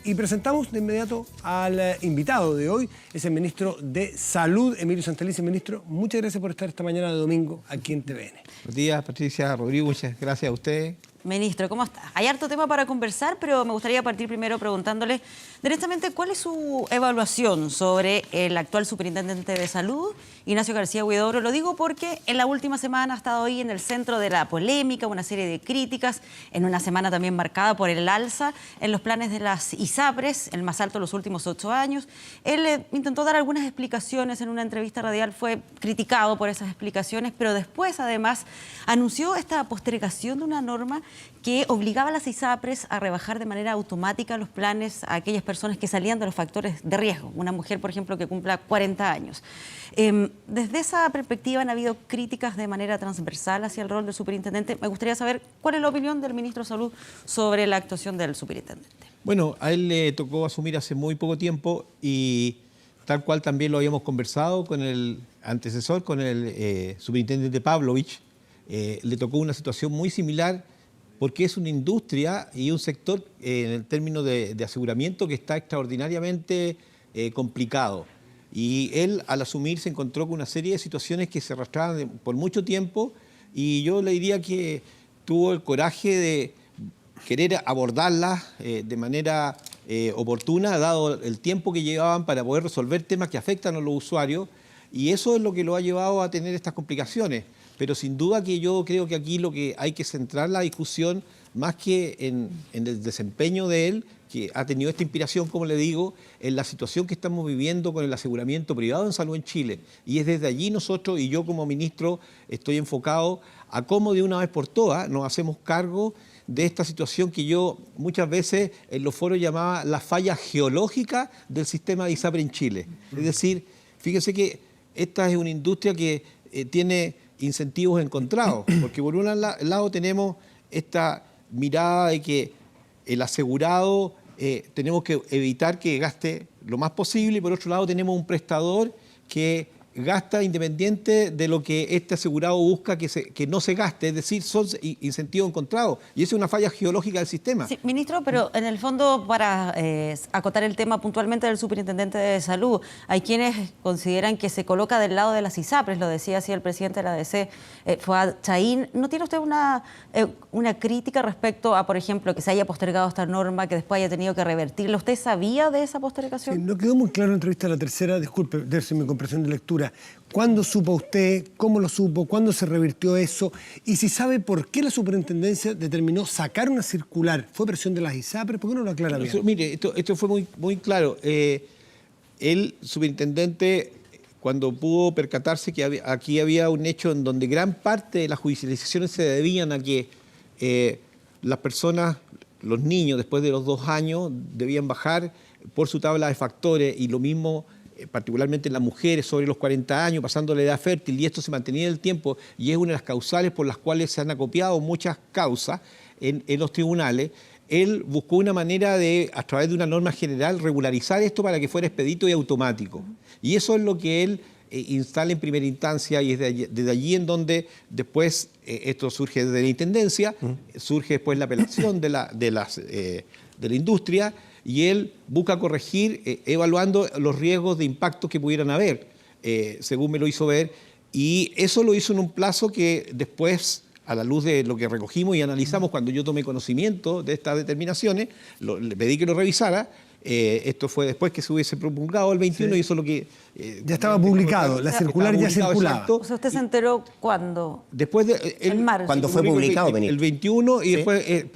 Y presentamos de inmediato al invitado de hoy, es el ministro de Salud, Emilio Santelices. Ministro, muchas gracias por estar esta mañana de domingo aquí en TVN. Buenos días, Patricia, Rodrigo, muchas gracias a ustedes. Ministro, ¿cómo está? Hay harto tema para conversar, pero me gustaría partir primero preguntándole directamente cuál es su evaluación sobre el actual superintendente de salud, Ignacio García Huidobro. Lo digo porque en la última semana ha estado ahí en el centro de la polémica, una serie de críticas, en una semana también marcada por el alza en los planes de las ISAPRES, el más alto de los últimos 8 años. Él intentó dar algunas explicaciones en una entrevista radial, fue criticado por esas explicaciones, pero después además anunció esta postergación de una norma que obligaba a las ISAPRES a rebajar de manera automática los planes a aquellas personas que salían de los factores de riesgo. Una mujer, por ejemplo, que cumpla 40 años. Desde esa perspectiva han habido críticas de manera transversal hacia el rol del superintendente. Me gustaría saber cuál es la opinión del ministro de Salud sobre la actuación del superintendente. Bueno, a él le tocó asumir hace muy poco tiempo y tal cual también lo habíamos conversado con el antecesor, con el superintendente Pavlovich, le tocó una situación muy similar porque es una industria y un sector en el término de aseguramiento que está extraordinariamente complicado. Y él, al asumir, se encontró con una serie de situaciones que se arrastraban por mucho tiempo y yo le diría que tuvo el coraje de querer abordarlas de manera oportuna, dado el tiempo que llevaban para poder resolver temas que afectan a los usuarios, y eso es lo que lo ha llevado a tener estas complicaciones. Pero sin duda que yo creo que aquí lo que hay que centrar la discusión, más que en el desempeño de él, que ha tenido esta inspiración, como le digo, en la situación que estamos viviendo con el aseguramiento privado en salud en Chile. Y es desde allí nosotros, y yo como ministro, estoy enfocado a cómo de una vez por todas nos hacemos cargo de esta situación que yo muchas veces en los foros llamaba la falla geológica del sistema de ISAPRE en Chile. Es decir, fíjense que esta es una industria que tiene incentivos encontrados, porque por un lado tenemos esta mirada de que el asegurado tenemos que evitar que gaste lo más posible, y por otro lado tenemos un prestador que gasta independiente de lo que este asegurado busca que no se gaste, es decir, son incentivos encontrados, y eso es una falla geológica del sistema. Sí, ministro, pero en el fondo, para acotar el tema puntualmente del superintendente de salud, hay quienes consideran que se coloca del lado de las ISAPRES, lo decía así el presidente de la ADC, Fuad Chahín. ¿No tiene usted una crítica respecto a, por ejemplo, que se haya postergado esta norma, que después haya tenido que revertirla? ¿Usted sabía de esa postergación? Sí, no quedó muy claro en la entrevista de La Tercera, disculpe, debe ser mi comprensión de lectura. ¿Cuándo supo usted? ¿Cómo lo supo? ¿Cuándo se revirtió eso? Y si sabe por qué la superintendencia determinó sacar una circular. ¿Fue presión de las ISAPRES? ¿Por qué no lo aclara bien? Mire, esto fue muy claro. El superintendente, cuando pudo percatarse que aquí había un hecho en donde gran parte de las judicializaciones se debían a que las personas, los niños, después de los 2 años, debían bajar por su tabla de factores, y lo mismo particularmente las mujeres sobre los 40 años, pasando la edad fértil, y esto se mantenía en el tiempo, y es una de las causales por las cuales se han acopiado muchas causas en los tribunales. Él buscó una manera de, a través de una norma general, regularizar esto para que fuera expedito y automático. Y eso es lo que él instala en primera instancia, y es desde allí en donde después esto surge desde la Intendencia, surge después la apelación de la industria, y él busca corregir evaluando los riesgos de impactos que pudieran haber, según me lo hizo ver, y eso lo hizo en un plazo que después, a la luz de lo que recogimos y analizamos cuando yo tomé conocimiento de estas determinaciones, le pedí que lo revisara. Esto fue después que se hubiese promulgado el 21, sí. Y eso es lo que... ya estaba publicado, la circular ya circulaba. Exacto. O sea, ¿usted se enteró cuándo? Después de... En marzo. Cuando fue publicado, el 21, y ¿sí? Después...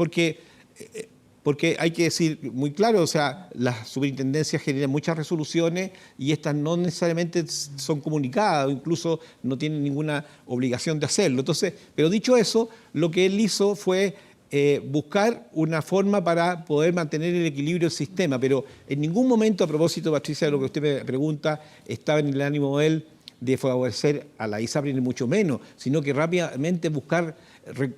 porque hay que decir muy claro, o sea, las superintendencias generan muchas resoluciones y estas no necesariamente son comunicadas, o incluso no tienen ninguna obligación de hacerlo. Entonces, pero dicho eso, lo que él hizo fue buscar una forma para poder mantener el equilibrio del sistema, pero en ningún momento, a propósito, Patricia, de lo que usted me pregunta, estaba en el ánimo de él de favorecer a la ISAPRE, ni mucho menos, sino que rápidamente buscar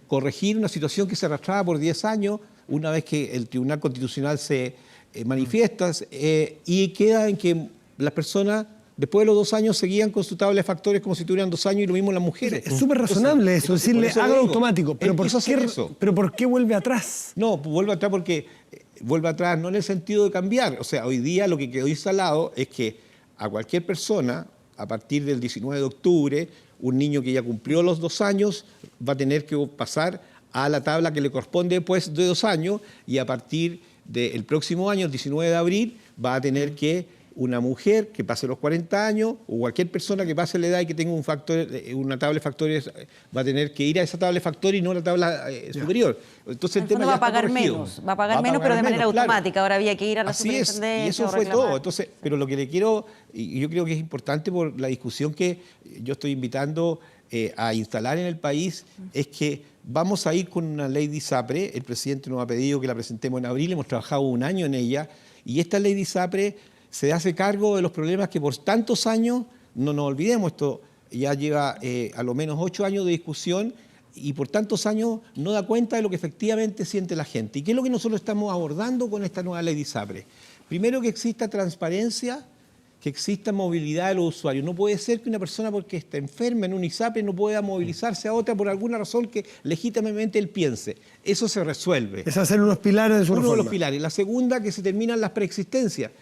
corregir una situación que se arrastraba por 10 años, una vez que el Tribunal Constitucional se manifiesta, y queda en que las personas, después de los 2 años, seguían con su tabla de factores como si tuvieran 2 años, y lo mismo las mujeres. Es súper razonable eso, decirle, hágalo automático. Pero ¿por qué vuelve atrás? No, vuelve atrás porque vuelva atrás, no en el sentido de cambiar. O sea, hoy día lo que quedó instalado es que a cualquier persona, a partir del 19 de octubre, un niño que ya cumplió los 2 años va a tener que pasar a la tabla que le corresponde después de 2 años, y a partir del próximo año, el 19 de abril, va a tener que una mujer que pase los 40 años o cualquier persona que pase la edad y que tenga una tabla de factores va a tener que ir a esa tabla de factores y no a la tabla superior. Entonces el tema va ya a pagar está corregido. menos, va a pagar menos, pero de manera automática. Claro. Ahora había que ir a la Así es, superintendencia. y eso o fue reclamar. todo. Entonces, pero lo que le quiero, y yo creo que es importante por la discusión que yo estoy invitando a instalar en el país, es que vamos a ir con una ley de ISAPRE. El presidente nos ha pedido que la presentemos en abril, hemos trabajado 1 año en ella, y esta ley de ISAPRE se hace cargo de los problemas que por tantos años, no nos olvidemos, esto ya lleva a lo menos 8 años de discusión, y por tantos años no da cuenta de lo que efectivamente siente la gente. ¿Y qué es lo que nosotros estamos abordando con esta nueva ley de ISAPRE? Primero, que exista transparencia, que exista movilidad de los usuarios. No puede ser que una persona, porque está enferma en un ISAPRE, no pueda movilizarse a otra por alguna razón que legítimamente él piense. Eso se resuelve. Esos van a ser unos pilares de su reforma. Uno de los pilares. La segunda, que se terminan las preexistencias.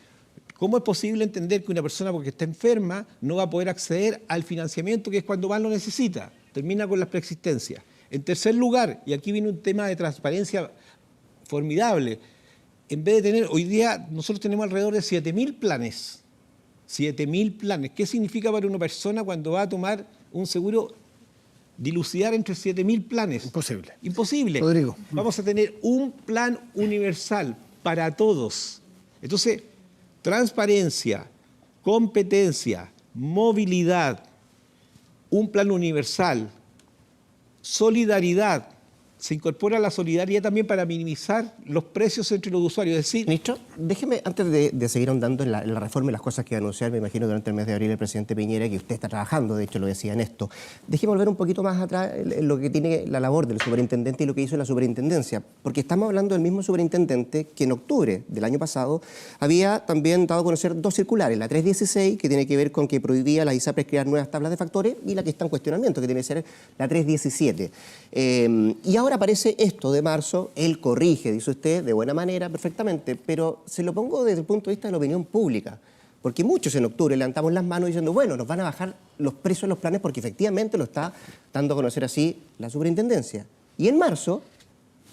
¿Cómo es posible entender que una persona, porque está enferma, no va a poder acceder al financiamiento, que es cuando más lo necesita? Termina con las preexistencias. En tercer lugar, y aquí viene un tema de transparencia formidable, en vez de tener, hoy día nosotros tenemos alrededor de 7.000 planes. 7.000 planes. ¿Qué significa para una persona cuando va a tomar un seguro dilucidar entre 7.000 planes? Imposible. Imposible. Rodrigo. Vamos a tener un plan universal para todos. Entonces, transparencia, competencia, movilidad, un plan universal, solidaridad. Se incorpora la solidaridad también para minimizar los precios entre los usuarios. Es decir, Ministro, déjeme, antes de seguir ahondando en la reforma y las cosas que va a anunciar, me imagino durante el mes de abril el presidente Piñera, que usted está trabajando, de hecho lo decía en esto, déjeme volver un poquito más atrás en lo que tiene la labor del superintendente y lo que hizo la superintendencia, porque estamos hablando del mismo superintendente que en octubre del año pasado había también dado a conocer 2 circulares, la 316, que tiene que ver con que prohibía a las ISAPRES crear nuevas tablas de factores, y la que está en cuestionamiento, que tiene que ser la 317. Y ahora aparece esto de marzo, él corrige, dice usted, de buena manera, perfectamente, pero se lo pongo desde el punto de vista de la opinión pública, porque muchos en octubre levantamos las manos diciendo, bueno, nos van a bajar los precios de los planes porque efectivamente lo está dando a conocer así la superintendencia. Y en marzo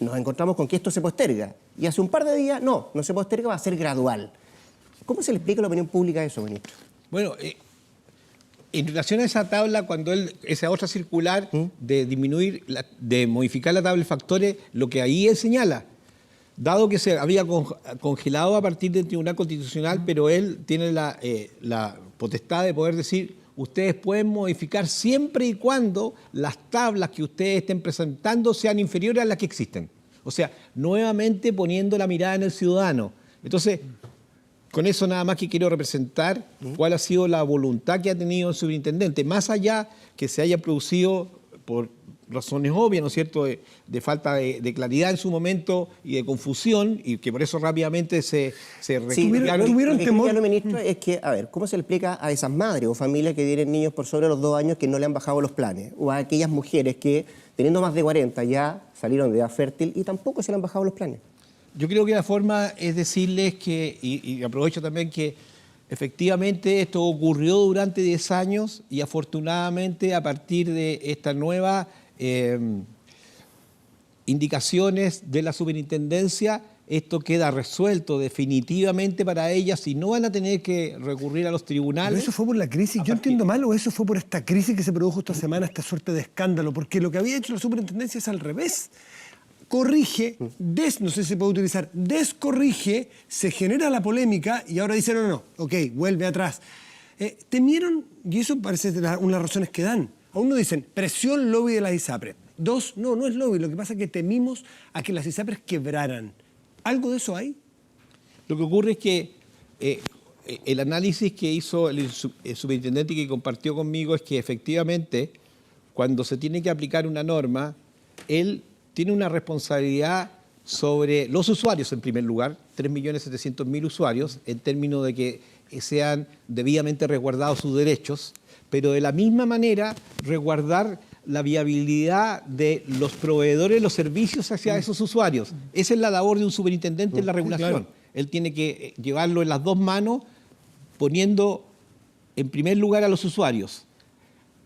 nos encontramos con que esto se posterga, y hace un par de días, no se posterga, va a ser gradual. ¿Cómo se le explica a la opinión pública eso, ministro? bueno, en relación a esa tabla, cuando esa otra circular de disminuir, de modificar la tabla de factores, lo que ahí él señala, dado que se había congelado a partir del Tribunal Constitucional, pero él tiene la potestad de poder decir, ustedes pueden modificar siempre y cuando las tablas que ustedes estén presentando sean inferiores a las que existen. O sea, nuevamente poniendo la mirada en el ciudadano. Entonces, con eso nada más que quiero representar cuál ha sido la voluntad que ha tenido el superintendente, más allá que se haya producido por razones obvias, ¿no es cierto?, de falta de claridad en su momento y de confusión, y que por eso rápidamente se rectificaron. ¿Tuvieron Lo que temor? quería, ministro, es que, a ver, ¿cómo se le explica a esas madres o familias que tienen niños por sobre los 2 años que no le han bajado los planes? O a aquellas mujeres que, teniendo más de 40, ya salieron de edad fértil y tampoco se le han bajado los planes. Yo creo que la forma es decirles que, y aprovecho también que efectivamente esto ocurrió durante 10 años y afortunadamente a partir de esta nueva indicaciones de la superintendencia, esto queda resuelto definitivamente para ellas y no van a tener que recurrir a los tribunales. ¿Pero eso fue por la crisis? ¿Yo entiendo mal o eso fue por esta crisis que se produjo esta semana, esta suerte de escándalo? Porque lo que había hecho la superintendencia es al revés. Corrige, no sé si se puede utilizar, descorrige, se genera la polémica y ahora dicen, no, ok, vuelve atrás. Temieron, y eso parece una de las razones que dan. A uno dicen, presión lobby de las ISAPRES. 2, no es lobby, lo que pasa es que temimos a que las ISAPRES quebraran. ¿Algo de eso hay? Lo que ocurre es que el análisis que hizo el superintendente y que compartió conmigo es que efectivamente cuando se tiene que aplicar una norma, él tiene una responsabilidad sobre los usuarios en primer lugar, 3.700.000 usuarios, en términos de que sean debidamente resguardados sus derechos, pero de la misma manera resguardar la viabilidad de los proveedores de los servicios hacia esos usuarios. Esa es la labor de un superintendente en la regulación. Claro. Él tiene que llevarlo en las dos manos, poniendo en primer lugar a los usuarios.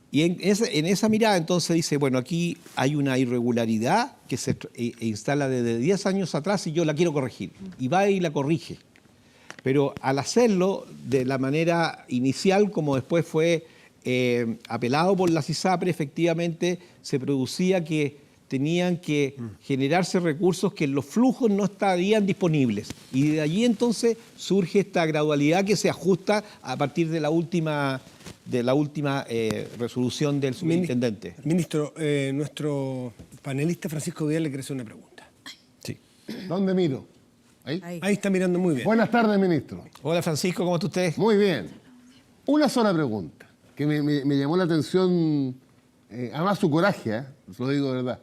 Y en esa mirada entonces dice, bueno, aquí hay una irregularidad que se instala desde 10 años atrás y yo la quiero corregir. Y va y la corrige. Pero al hacerlo de la manera inicial, como después fue apelado por la CISAPRE, efectivamente se producía que tenían que generarse recursos que en los flujos no estarían disponibles. Y de allí entonces surge esta gradualidad que se ajusta a partir de la última resolución del superintendente. Ministro, nuestro panelista Francisco Vidal le quiere hacer una pregunta. Sí. ¿Dónde miro? ¿Ahí? Ahí está mirando muy bien. Buenas tardes, ministro. Hola Francisco, ¿cómo está usted? Muy bien. Una sola pregunta que me llamó la atención, además su coraje, lo digo de verdad.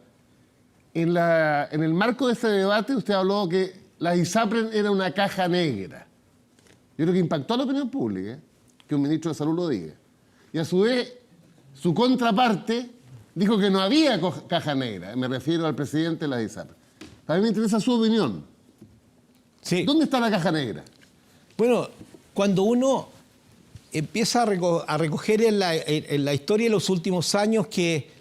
En el marco de este debate usted habló que la ISAPRE era una caja negra. Yo creo que impactó a la opinión pública que un ministro de Salud lo diga. Y a su vez, su contraparte dijo que no había caja negra. Me refiero al presidente de la ISAPRE. A mí me interesa su opinión. Sí. ¿Dónde está la caja negra? Bueno, cuando uno empieza a recoger en la historia de los últimos años que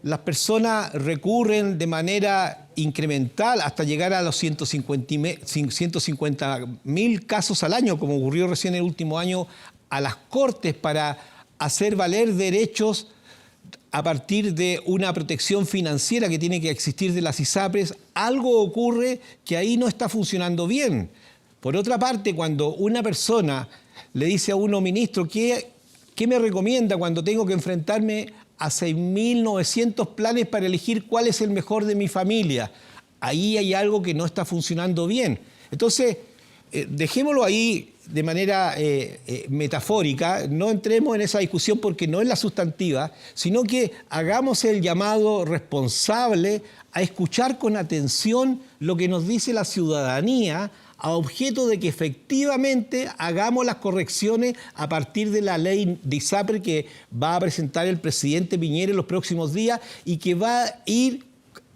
las personas recurren de manera incremental hasta llegar a los 150.000 casos al año, como ocurrió recién el último año, a las Cortes para hacer valer derechos a partir de una protección financiera que tiene que existir de las ISAPRES, algo ocurre que ahí no está funcionando bien. Por otra parte, cuando una persona le dice a uno, ministro, ¿qué me recomienda cuando tengo que enfrentarme a 6.900 planes para elegir cuál es el mejor de mi familia? Ahí hay algo que no está funcionando bien. Entonces, dejémoslo ahí de manera metafórica, no entremos en esa discusión porque no es la sustantiva, sino que hagamos el llamado responsable a escuchar con atención lo que nos dice la ciudadanía a objeto de que efectivamente hagamos las correcciones a partir de la ley de ISAPRE que va a presentar el presidente Piñera en los próximos días y que va a ir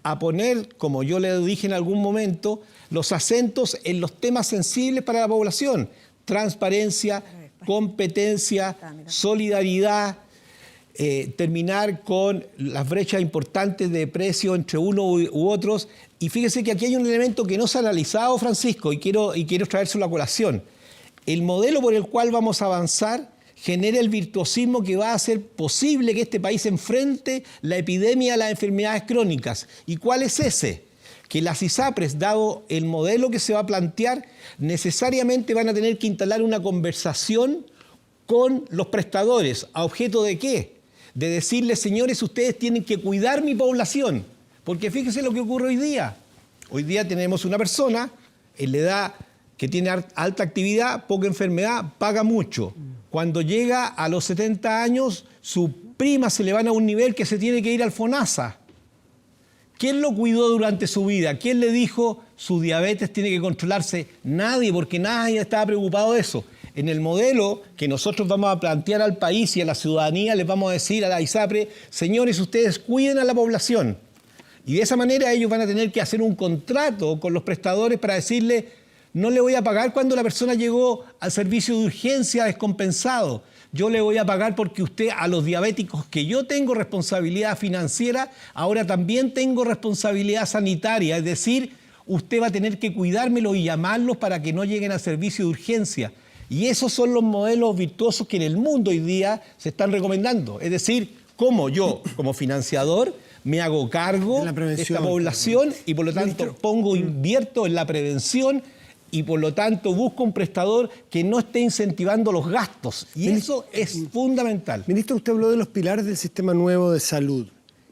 a poner, como yo le dije en algún momento, los acentos en los temas sensibles para la población: transparencia, competencia, solidaridad, terminar con las brechas importantes de precio entre uno u otros. Y fíjese que aquí hay un elemento que no se ha analizado, Francisco, y quiero traérselo a colación. El modelo por el cual vamos a avanzar genera el virtuosismo que va a hacer posible que este país enfrente la epidemia de las enfermedades crónicas. ¿Y cuál es ese? Que las ISAPRES, dado el modelo que se va a plantear, necesariamente van a tener que instalar una conversación con los prestadores. ¿A objeto de qué? De decirles, señores, ustedes tienen que cuidar mi población. Porque fíjese lo que ocurre hoy día. Hoy día tenemos una persona en la edad que tiene alta actividad, poca enfermedad, paga mucho. Cuando llega a los 70 años, su prima se le van a un nivel que se tiene que ir al FONASA. ¿Quién lo cuidó durante su vida? ¿Quién le dijo su diabetes tiene que controlarse? Nadie, porque nadie estaba preocupado de eso. En el modelo que nosotros vamos a plantear al país y a la ciudadanía, les vamos a decir a la ISAPRE, señores, ustedes cuiden a la población. Y de esa manera ellos van a tener que hacer un contrato con los prestadores para decirle, no le voy a pagar cuando la persona llegó al servicio de urgencia descompensado. Yo le voy a pagar porque usted, a los diabéticos que yo tengo responsabilidad financiera, ahora también tengo responsabilidad sanitaria. Es decir, usted va a tener que cuidármelo y llamarlos para que no lleguen al servicio de urgencia. Y esos son los modelos virtuosos que en el mundo hoy día se están recomendando. Es decir, cómo yo, como financiador, me hago cargo de esta población y por lo tanto invierto en la prevención y por lo tanto busco un prestador que no esté incentivando los gastos. Y eso es fundamental. Ministro, usted habló de los pilares del sistema nuevo de salud.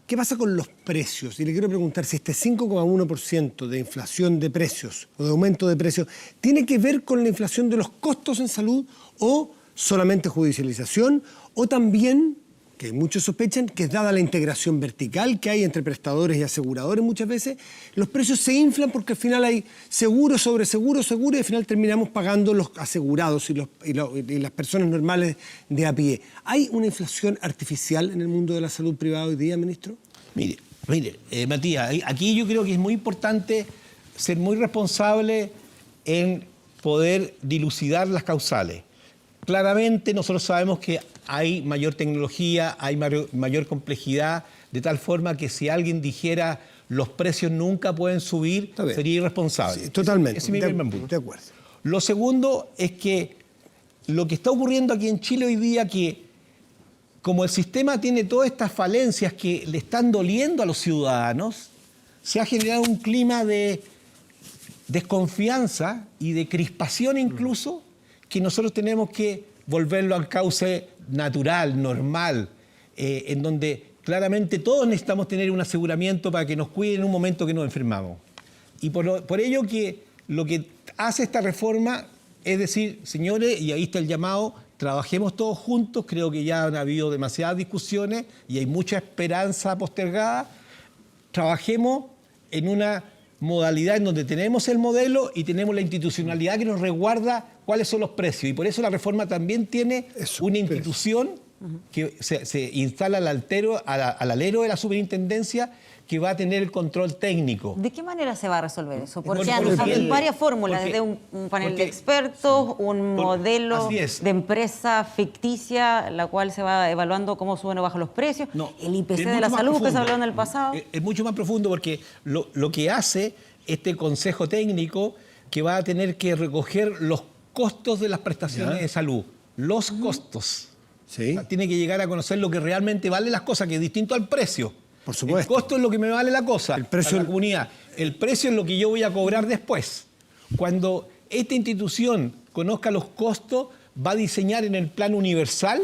¿Qué pasa con los precios? Y le quiero preguntar si este 5,1% de inflación de precios o de aumento de precios tiene que ver con la inflación de los costos en salud o solamente judicialización o también que muchos sospechan, que es dada la integración vertical que hay entre prestadores y aseguradores muchas veces, los precios se inflan porque al final hay seguro sobre seguro, seguro, y al final terminamos pagando los asegurados y las personas normales de a pie. ¿Hay una inflación artificial en el mundo de la salud privada hoy día, ministro? Mire, Matías, aquí yo creo que es muy importante ser muy responsable en poder dilucidar las causales. Claramente nosotros sabemos que hay mayor tecnología, hay mayor complejidad, de tal forma que si alguien dijera los precios nunca pueden subir, sería irresponsable. Sí, totalmente. Ese es mi primer punto. De acuerdo. Lo segundo es que lo que está ocurriendo aquí en Chile hoy día, que como el sistema tiene todas estas falencias que le están doliendo a los ciudadanos, se ha generado un clima de desconfianza y de crispación incluso, que nosotros tenemos que volverlo al cauce natural, normal, en donde claramente todos necesitamos tener un aseguramiento para que nos cuiden en un momento que nos enfermamos. Y por ello que lo que hace esta reforma es decir, señores, y ahí está el llamado, trabajemos todos juntos, creo que ya han habido demasiadas discusiones y hay mucha esperanza postergada, trabajemos en una modalidad en donde tenemos el modelo y tenemos la institucionalidad que nos resguarda cuáles son los precios. Y por eso la reforma también tiene una institución que se instala al alero de la superintendencia, que va a tener el control técnico. ¿De qué manera se va a resolver eso? Porque Porque hay varias fórmulas, desde un panel de expertos, un modelo de empresa ficticia, la cual se va evaluando cómo suben o bajan los precios, el IPC de la salud que se habló en el pasado. Es mucho más profundo porque lo que hace este consejo técnico, que va a tener que recoger los costos de las prestaciones de salud, los costos. Sí. Tiene que llegar a conocer lo que realmente vale las cosas, que es distinto al precio. Por supuesto. El costo es lo que me vale la cosa, el precio a la comunidad. El precio es lo que yo voy a cobrar después. Cuando esta institución conozca los costos, va a diseñar en el plan universal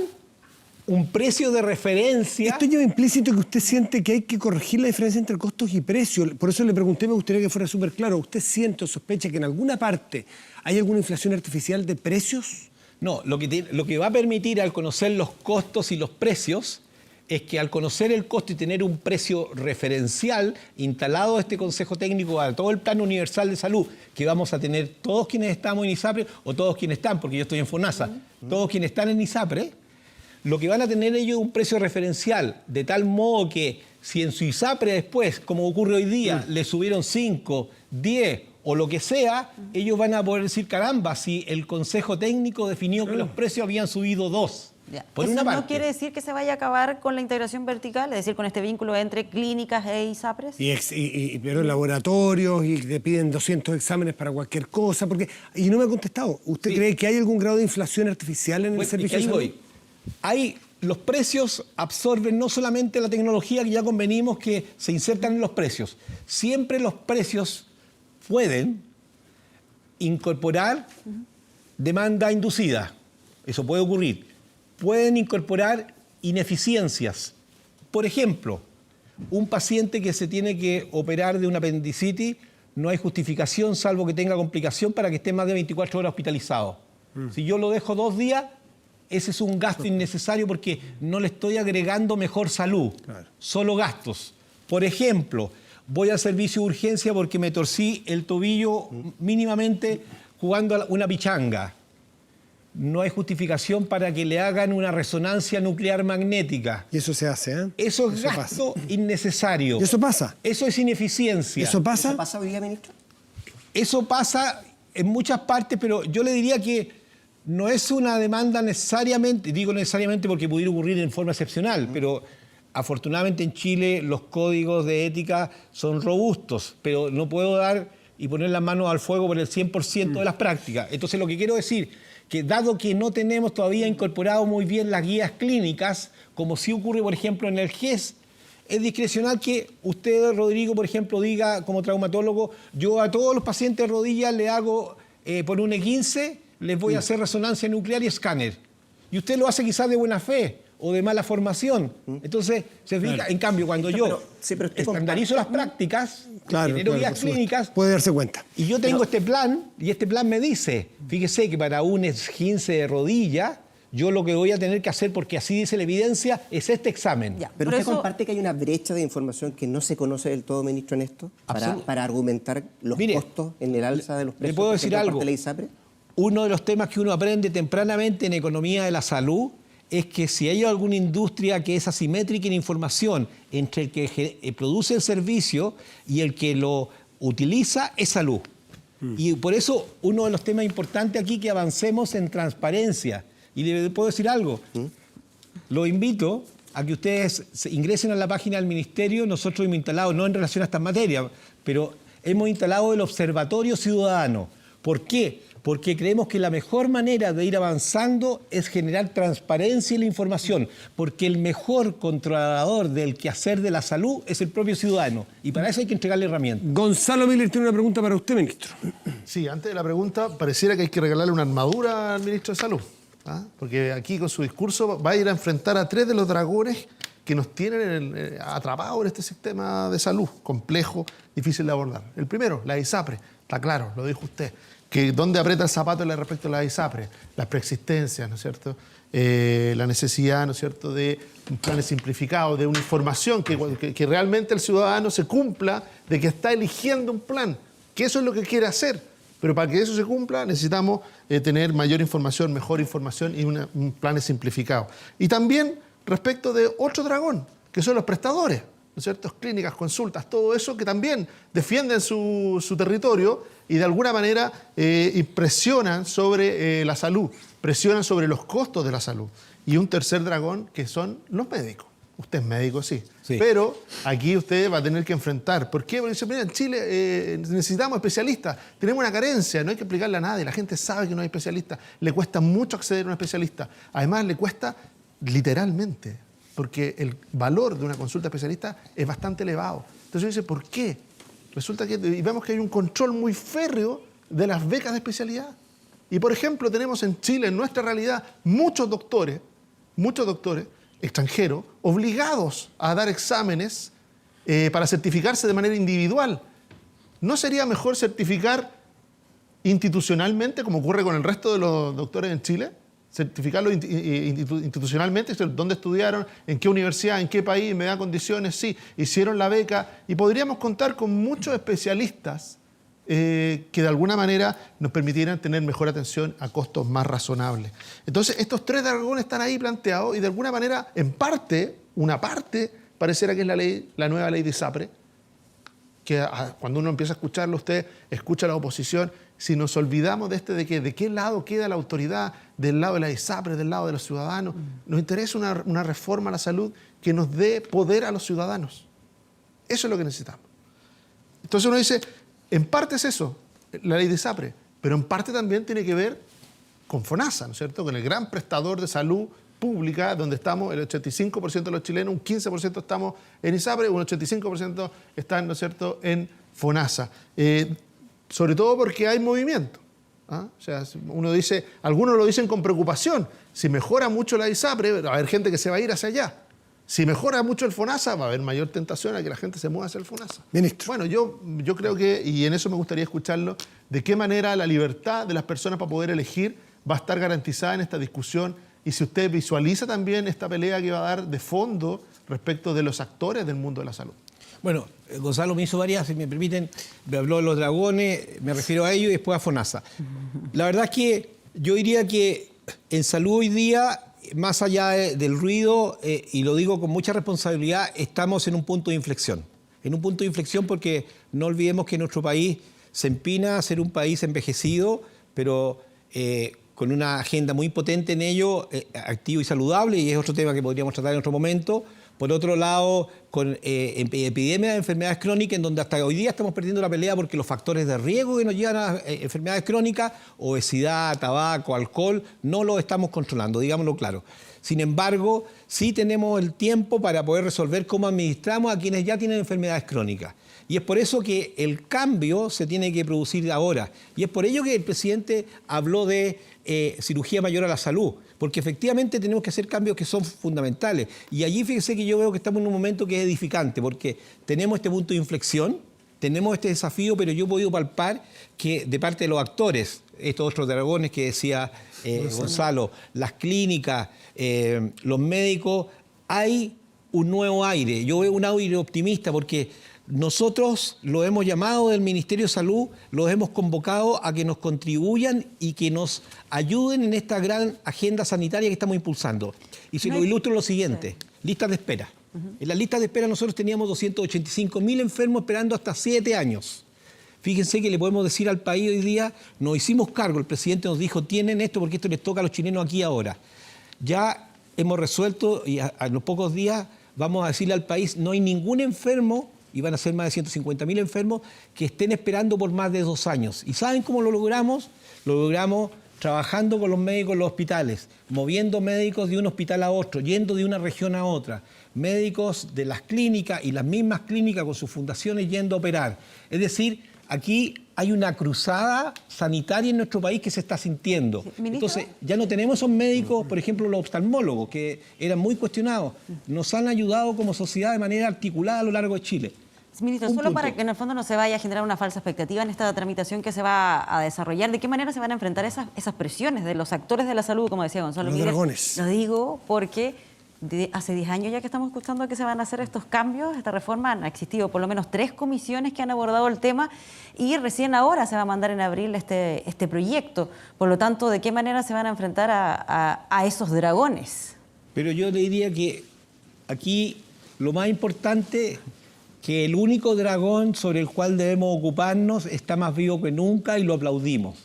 un precio de referencia. Esto lleva implícito que usted siente que hay que corregir la diferencia entre costos y precios. Por eso le pregunté, me gustaría que fuera súper claro. ¿Usted siente o sospecha que en alguna parte hay alguna inflación artificial de precios? No, lo que va a permitir al conocer los costos y los precios es que al conocer el costo y tener un precio referencial instalado este Consejo Técnico a todo el Plan Universal de Salud, que vamos a tener todos quienes estamos en ISAPRE, o todos quienes están, porque yo estoy en FONASA, todos quienes están en ISAPRE, lo que van a tener ellos es un precio referencial, de tal modo que si en su ISAPRE después, como ocurre hoy día, le subieron 5, 10 o lo que sea, ellos van a poder decir, caramba, si el Consejo Técnico definió que los precios habían subido 2. Por ¿Eso una parte. no quiere decir que se vaya a acabar con la integración vertical? Es decir, con este vínculo entre clínicas e ISAPRES. Pero en laboratorios y te piden 200 exámenes para cualquier cosa. Y no me ha contestado. ¿Usted cree que hay algún grado de inflación artificial en el servicio de salud? Los precios absorben no solamente la tecnología que ya convenimos que se insertan en los precios. Siempre los precios pueden incorporar demanda inducida. Eso puede ocurrir. Pueden incorporar ineficiencias. Por ejemplo, un paciente que se tiene que operar de una apendicitis, no hay justificación, salvo que tenga complicación, para que esté más de 24 horas hospitalizado. Si yo lo dejo 2 días, ese es un gasto innecesario porque no le estoy agregando mejor salud, solo gastos. Por ejemplo, voy al servicio de urgencia porque me torcí el tobillo mínimamente jugando a una pichanga. No hay justificación para que le hagan una resonancia nuclear magnética. Y eso se hace, ¿eh? Eso es gasto innecesario. ¿Y eso pasa? Eso es ineficiencia. ¿Eso pasa? ¿Eso pasa hoy día, ministro? Eso pasa en muchas partes, pero yo le diría que no es una demanda necesariamente, digo necesariamente porque pudiera ocurrir en forma excepcional, pero afortunadamente en Chile los códigos de ética son robustos, pero no puedo dar y poner las manos al fuego por el 100% de las prácticas. Entonces lo que quiero decir, que dado que no tenemos todavía incorporado muy bien las guías clínicas, como sí ocurre por ejemplo en el GES, es discrecional que usted, Rodrigo, por ejemplo, diga como traumatólogo, yo a todos los pacientes de rodillas le hago por un E15, les voy a hacer resonancia nuclear y escáner. Y usted lo hace quizás de buena fe o de mala formación. Entonces, se fija, en cambio, cuando yo estandarizo las prácticas, genero guías clínicas, puede darse cuenta. Y yo tengo este plan, y este plan me dice, fíjese que para un esguince de rodilla, yo lo que voy a tener que hacer, porque así dice la evidencia, es este examen. Ya, Pero pero usted eso- comparte que hay una brecha de información que no se conoce del todo, ministro, en esto, para argumentar los Mire, costos en el alza de los precios. puedo por decir ejemplo, por algo. parte de la ISAPRE. Uno de los temas que uno aprende tempranamente en economía de la salud es que si hay alguna industria que es asimétrica en información entre el que produce el servicio y el que lo utiliza, es salud. Y por eso uno de los temas importantes aquí es que avancemos en transparencia. Y le puedo decir algo. Lo invito a que ustedes ingresen a la página del Ministerio. Nosotros hemos instalado, no en relación a estas materias, pero hemos instalado el Observatorio Ciudadano. ¿Por qué? Porque creemos que la mejor manera de ir avanzando es generar transparencia en la información, porque el mejor controlador del quehacer de la salud es el propio ciudadano, y para eso hay que entregarle herramientas. Gonzalo Miller tiene una pregunta para usted, ministro. Sí, antes de la pregunta, pareciera que hay que regalarle una armadura al ministro de Salud, ¿ah? Porque aquí con su discurso va a ir a enfrentar a 3 de los dragones que nos tienen atrapados en este sistema de salud complejo, difícil de abordar. El primero, la ISAPRE, está claro, lo dijo usted, que dónde aprieta el zapato respecto a la ISAPRE, las preexistencias, ¿no es cierto? La necesidad, ¿no es cierto?, de un plan simplificado, de una información que realmente el ciudadano se cumpla de que está eligiendo un plan, que eso es lo que quiere hacer. Pero para que eso se cumpla necesitamos tener mayor información, mejor información y un plan simplificado. Y también respecto de otro dragón, que son los prestadores, ¿no es cierto? Clínicas, consultas, todo eso que también defienden su territorio y de alguna manera y presionan sobre la salud, presionan sobre los costos de la salud. Y un tercer dragón que son los médicos. Usted es médico, sí. Pero aquí usted va a tener que enfrentar. ¿Por qué? Porque dice, mira, en Chile necesitamos especialistas. Tenemos una carencia, no hay que explicarle a nadie. La gente sabe que no hay especialistas. Le cuesta mucho acceder a un especialista. Además, le cuesta literalmente, porque el valor de una consulta especialista es bastante elevado. Entonces dice, ¿por qué? Resulta que y vemos que hay un control muy férreo de las becas de especialidad. Y, por ejemplo, tenemos en Chile, en nuestra realidad, muchos doctores extranjeros obligados a dar exámenes para certificarse de manera individual. ¿No sería mejor certificar institucionalmente, como ocurre con el resto de los doctores en Chile? Certificarlo institucionalmente, dónde estudiaron, en qué universidad, en qué país, me da condiciones, sí, hicieron la beca, y podríamos contar con muchos especialistas que de alguna manera nos permitieran tener mejor atención a costos más razonables. Entonces, estos 3 dragones están ahí planteados y de alguna manera, en parte, una parte, pareciera que es la nueva ley de ISAPRE, que cuando uno empieza a escucharlo, usted escucha a la oposición, si nos olvidamos de qué lado queda la autoridad, del lado de la ISAPRE, del lado de los ciudadanos, nos interesa una reforma a la salud que nos dé poder a los ciudadanos. Eso es lo que necesitamos. Entonces uno dice, en parte es eso, la ley de ISAPRE, pero en parte también tiene que ver con FONASA, ¿no es cierto?, con el gran prestador de salud pública, donde estamos el 85% de los chilenos, un 15% estamos en ISAPRE, un 85% están, ¿no es cierto?, en FONASA. Sobre todo porque hay movimiento. ¿Ah? O sea, uno dice, algunos lo dicen con preocupación, si mejora mucho la ISAPRE, va a haber gente que se va a ir hacia allá. Si mejora mucho el FONASA, va a haber mayor tentación a que la gente se mueva hacia el FONASA. Ministro. Bueno, yo creo que, y en eso me gustaría escucharlo, de qué manera la libertad de las personas para poder elegir va a estar garantizada en esta discusión, y si usted visualiza también esta pelea que va a dar de fondo respecto de los actores del mundo de la salud. Bueno, Gonzalo me hizo varias, si me permiten, me habló de los dragones, me refiero a ellos y después a FONASA. La verdad es que yo diría que en salud hoy día, más allá del ruido, y lo digo con mucha responsabilidad, estamos en un punto de inflexión. En un punto de inflexión porque no olvidemos que nuestro país se empina a ser un país envejecido, pero con una agenda muy potente en ello, activo y saludable, y es otro tema que podríamos tratar en otro momento. Por otro lado, con epidemias de enfermedades crónicas, en donde hasta hoy día estamos perdiendo la pelea porque los factores de riesgo que nos llevan a enfermedades crónicas, obesidad, tabaco, alcohol, no los estamos controlando, digámoslo claro. Sin embargo, sí tenemos el tiempo para poder resolver cómo administramos a quienes ya tienen enfermedades crónicas. Y es por eso que el cambio se tiene que producir ahora. Y es por ello que el presidente habló de cirugía mayor a la salud, porque efectivamente tenemos que hacer cambios que son fundamentales. Y allí fíjese que yo veo que estamos en un momento que es edificante, porque tenemos este punto de inflexión tenemos este desafío, pero yo he podido palpar que de parte de los actores, estos otros dragones que decía Gonzalo, las clínicas, los médicos, hay un nuevo aire. Yo veo un aire optimista porque nosotros lo hemos llamado del Ministerio de Salud, los hemos convocado a que nos contribuyan y que nos ayuden en esta gran agenda sanitaria que estamos impulsando. Y se lo ilustro lo siguiente, listas de espera. En las listas de espera nosotros teníamos 285.000 enfermos esperando hasta 7 años. Fíjense que le podemos decir al país hoy día, nos hicimos cargo, el presidente nos dijo, tienen esto porque esto les toca a los chilenos aquí ahora. Ya hemos resuelto y a los pocos días vamos a decirle al país, no hay ningún enfermo, y van a ser más de 150.000 enfermos, que estén esperando por más de 2 años. ¿Y saben cómo lo logramos? Lo logramos trabajando con los médicos en los hospitales, moviendo médicos de un hospital a otro, yendo de una región a otra, médicos de las clínicas y las mismas clínicas con sus fundaciones yendo a operar. Es decir, aquí hay una cruzada sanitaria en nuestro país que se está sintiendo. Entonces, ya no tenemos esos médicos, por ejemplo, los oftalmólogos, que eran muy cuestionados. Nos han ayudado como sociedad de manera articulada a lo largo de Chile. Ministro, solo para que en el fondo no se vaya a generar una falsa expectativa en esta tramitación que se va a desarrollar, ¿de qué manera se van a enfrentar esas presiones de los actores de la salud, como decía Gonzalo Los Miguel? dragones. Lo digo porque hace 10 años ya que estamos escuchando que se van a hacer estos cambios, esta reforma. Han existido por lo menos 3 comisiones que han abordado el tema y recién ahora se va a mandar en abril este proyecto. Por lo tanto, ¿de qué manera se van a enfrentar a esos dragones? Pero yo le diría que aquí lo más importante, que el único dragón sobre el cual debemos ocuparnos está más vivo que nunca y lo aplaudimos,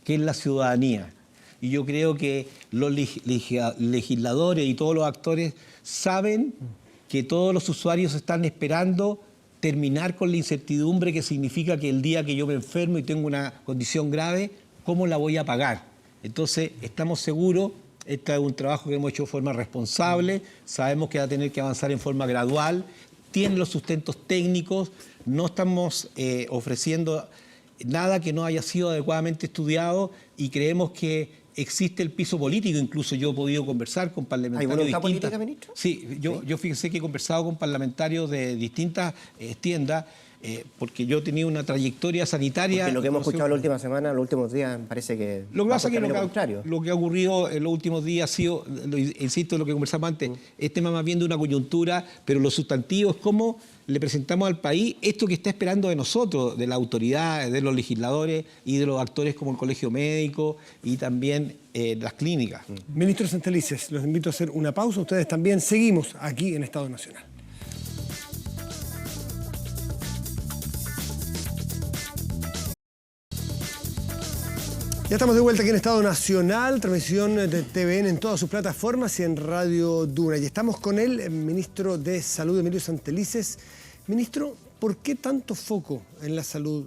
que es la ciudadanía. Y yo creo que los legisladores y todos los actores saben que todos los usuarios están esperando terminar con la incertidumbre que significa que el día que yo me enfermo y tengo una condición grave, ¿cómo la voy a pagar? Entonces, estamos seguros, este es un trabajo que hemos hecho de forma responsable, sabemos que va a tener que avanzar en forma gradual, tiene los sustentos técnicos, no estamos ofreciendo nada que no haya sido adecuadamente estudiado y creemos que existe el piso político. Incluso yo he podido conversar con parlamentarios ¿Hay voluntad distintas. política, ministro? Sí, yo fíjense que he conversado con parlamentarios de distintas tiendas, porque yo he tenido una trayectoria sanitaria. Porque lo que hemos escuchado la última semana, los últimos días, parece que Lo que pasa es que contrario. lo que ha ocurrido en los últimos días ha sido, insisto en lo que conversamos antes, es tema más bien de una coyuntura, pero lo sustantivo es cómo le presentamos al país esto que está esperando de nosotros, de la autoridad, de los legisladores y de los actores como el Colegio Médico y también las clínicas. Ministro Santelices, los invito a hacer una pausa. Ustedes también seguimos aquí en Estado Nacional. Ya estamos de vuelta aquí en Estado Nacional, transmisión de TVN en todas sus plataformas y en Radio Duna. Y estamos con el ministro de Salud, Emilio Santelices. Ministro, ¿por qué tanto foco en la salud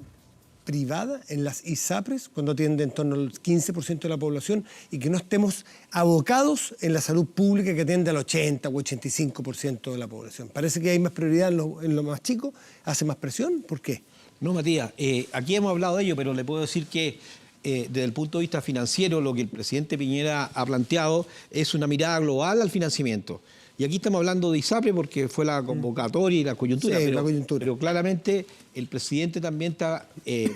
privada, en las ISAPRES, cuando atiende en torno al 15% de la población, y que no estemos abocados en la salud pública que atiende al 80 o 85% de la población? Parece que hay más prioridad en lo más chico, hace más presión. ¿Por qué? No, Matías, aquí hemos hablado de ello, pero le puedo decir que desde el punto de vista financiero, lo que el presidente Piñera ha planteado es una mirada global al financiamiento. Y aquí estamos hablando de ISAPRE porque fue la convocatoria y la coyuntura. Sí, pero, la coyuntura. Pero claramente el presidente también está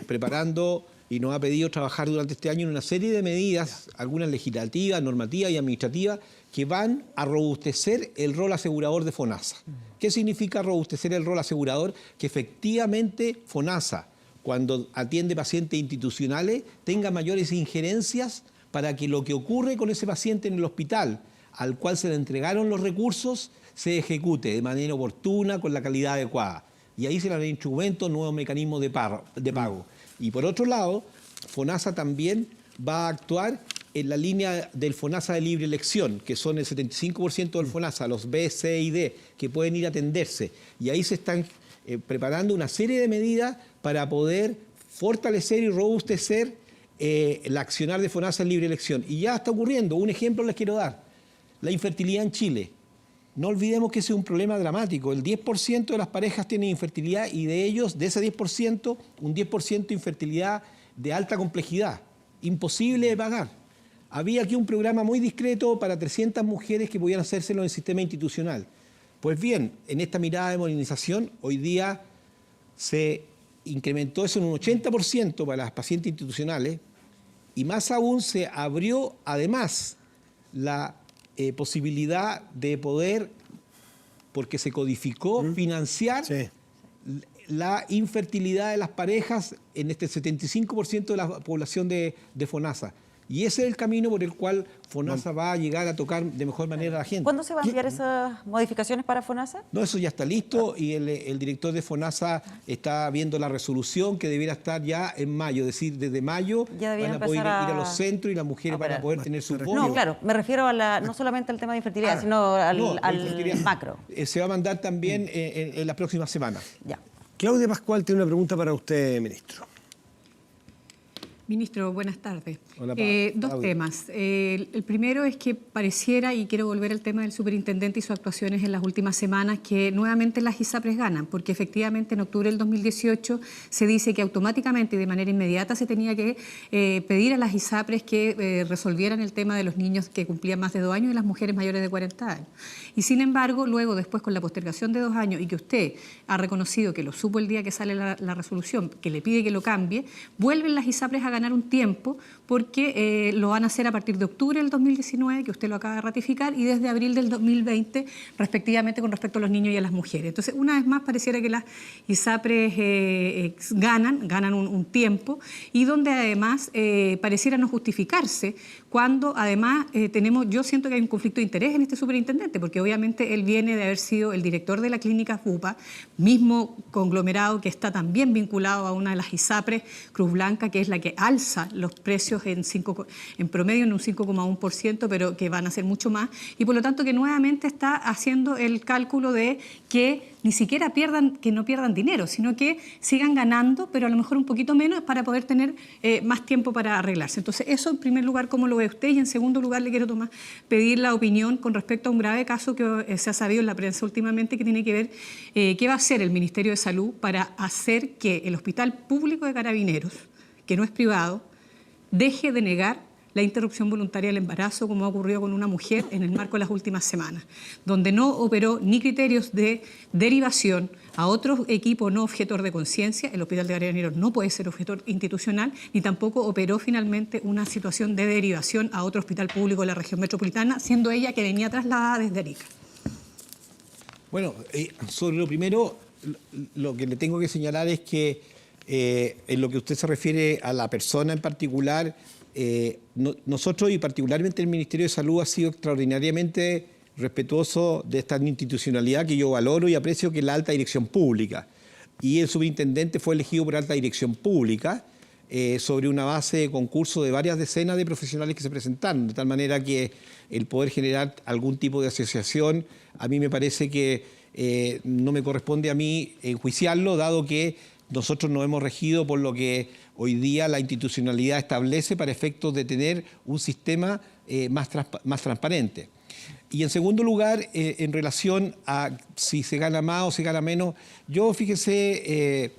preparando y nos ha pedido trabajar durante este año en una serie de medidas, algunas legislativas, normativas y administrativas, que van a robustecer el rol asegurador de FONASA. ¿Qué significa robustecer el rol asegurador? Que efectivamente FONASA, cuando atiende pacientes institucionales, tenga mayores injerencias para que lo que ocurre con ese paciente en el hospital, al cual se le entregaron los recursos, se ejecute de manera oportuna, con la calidad adecuada. Y ahí se le dan instrumentos, nuevos mecanismos de pago. Y por otro lado, FONASA también va a actuar en la línea del FONASA de libre elección, que son el 75% del FONASA, los B, C y D, que pueden ir a atenderse. Y ahí se están preparando una serie de medidas para poder fortalecer y robustecer el accionar de FONASA en libre elección. Y ya está ocurriendo. Un ejemplo les quiero dar. La infertilidad en Chile. No olvidemos que ese es un problema dramático. El 10% de las parejas tienen infertilidad y de ellos, de ese 10%, un 10% de infertilidad de alta complejidad. Imposible de pagar. Había aquí un programa muy discreto para 300 mujeres que podían hacérselo en el sistema institucional. Pues bien, en esta mirada de modernización, hoy día se incrementó eso en un 80% para las pacientes institucionales y más aún se abrió además la posibilidad de poder, porque se codificó, financiar Sí. la infertilidad de las parejas en este 75% de la población de FONASA. Y ese es el camino por el cual FONASA va a llegar a tocar de mejor manera a la gente. ¿Cuándo se van a enviar esas modificaciones para FONASA? No, eso ya está listo y el director de FONASA está viendo la resolución que debiera estar ya en mayo. Es decir, desde mayo Ya van debían a poder ir empezar a los centros y las mujeres van a poder tener su voz. No, claro, me refiero a no solamente al tema de infertilidad, sino al, No, la al infertilidad, macro. Se va a mandar también en la próxima semana. Ya. Claudia Pascual tiene una pregunta para usted, ministro. Ministro, buenas tardes. Hola, Dos Claudia. temas. El primero es que pareciera, y quiero volver al tema del superintendente y sus actuaciones en las últimas semanas, que nuevamente las ISAPRES ganan, porque efectivamente en octubre del 2018 se dice que automáticamente y de manera inmediata se tenía que pedir a las ISAPRES que resolvieran el tema de los niños que cumplían más de 2 años y las mujeres mayores de 40 años. Y sin embargo, luego, después con la postergación de 2 años y que usted ha reconocido que lo supo el día que sale la resolución, que le pide que lo cambie, vuelven las ISAPRES a ganar un tiempo porque lo van a hacer a partir de octubre del 2019, que usted lo acaba de ratificar, y desde abril del 2020, respectivamente con respecto a los niños y a las mujeres. Entonces, una vez más, pareciera que las ISAPRES ganan un tiempo y donde además pareciera no justificarse cuando además yo siento que hay un conflicto de interés en este superintendente, porque obviamente él viene de haber sido el director de la clínica FUPA, mismo conglomerado que está también vinculado a una de las ISAPRES, Cruz Blanca, que es la que alza los precios en promedio en un 5,1%, pero que van a ser mucho más, y por lo tanto que nuevamente está haciendo el cálculo de que ni siquiera no pierdan dinero, sino que sigan ganando, pero a lo mejor un poquito menos para poder tener más tiempo para arreglarse. Entonces, eso en primer lugar, ¿cómo lo ve usted? Y en segundo lugar, le quiero pedir la opinión con respecto a un grave caso que se ha sabido en la prensa últimamente, que tiene que ver qué va a hacer el Ministerio de Salud para hacer que el Hospital Público de Carabineros, que no es privado, deje de negar la interrupción voluntaria del embarazo, como ha ocurrido con una mujer en el marco de las últimas semanas, donde no operó ni criterios de derivación a otro equipo no objetor de conciencia. El Hospital de Carabineros no puede ser objetor institucional, ni tampoco operó finalmente una situación de derivación a otro hospital público de la región metropolitana, siendo ella que venía trasladada desde Arica. Bueno, sobre lo primero, lo que le tengo que señalar es que en lo que usted se refiere a la persona en particular, nosotros y particularmente el Ministerio de Salud ha sido extraordinariamente respetuoso de esta institucionalidad que yo valoro y aprecio, que es la alta dirección pública. Y el superintendente fue elegido por alta dirección pública sobre una base de concurso de varias decenas de profesionales que se presentaron, de tal manera que el poder generar algún tipo de asociación, a mí me parece que no me corresponde a mí enjuiciarlo, dado que nosotros nos hemos regido por lo que hoy día la institucionalidad establece para efectos de tener un sistema más transparente. Y en segundo lugar, en relación a si se gana más o se gana menos, yo, fíjese,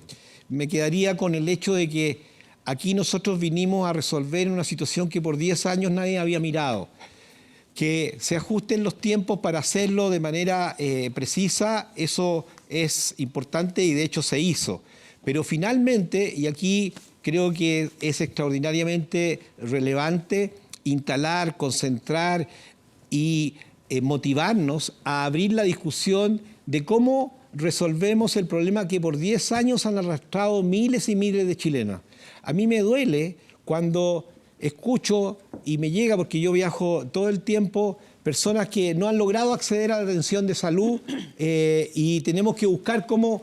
me quedaría con el hecho de que aquí nosotros vinimos a resolver una situación que por 10 años nadie había mirado. Que se ajusten los tiempos para hacerlo de manera precisa, eso es importante y de hecho se hizo. Pero finalmente, y aquí creo que es extraordinariamente relevante instalar, concentrar y motivarnos a abrir la discusión de cómo resolvemos el problema que por 10 años han arrastrado miles y miles de chilenos. A mí me duele cuando escucho y me llega, porque yo viajo todo el tiempo, personas que no han logrado acceder a la atención de salud y tenemos que buscar cómo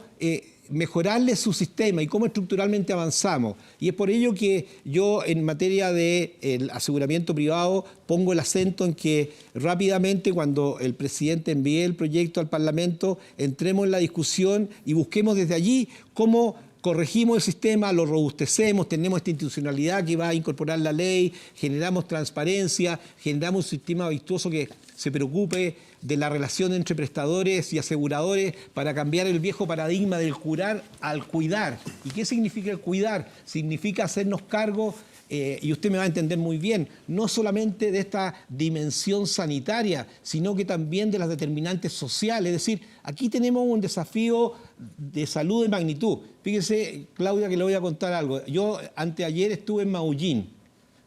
mejorarles su sistema y cómo estructuralmente avanzamos. Y es por ello que yo, en materia del aseguramiento privado, pongo el acento en que rápidamente, cuando el presidente envíe el proyecto al Parlamento, entremos en la discusión y busquemos desde allí cómo corregimos el sistema, lo robustecemos, tenemos esta institucionalidad que va a incorporar la ley, generamos transparencia, generamos un sistema virtuoso que se preocupe de la relación entre prestadores y aseguradores para cambiar el viejo paradigma del curar al cuidar. ¿Y qué significa el cuidar? Significa hacernos cargo y usted me va a entender muy bien, no solamente de esta dimensión sanitaria, sino que también de las determinantes sociales. Es decir, aquí tenemos un desafío de salud de magnitud. Fíjese, Claudia, que le voy a contar algo. Yo anteayer estuve en Maullín.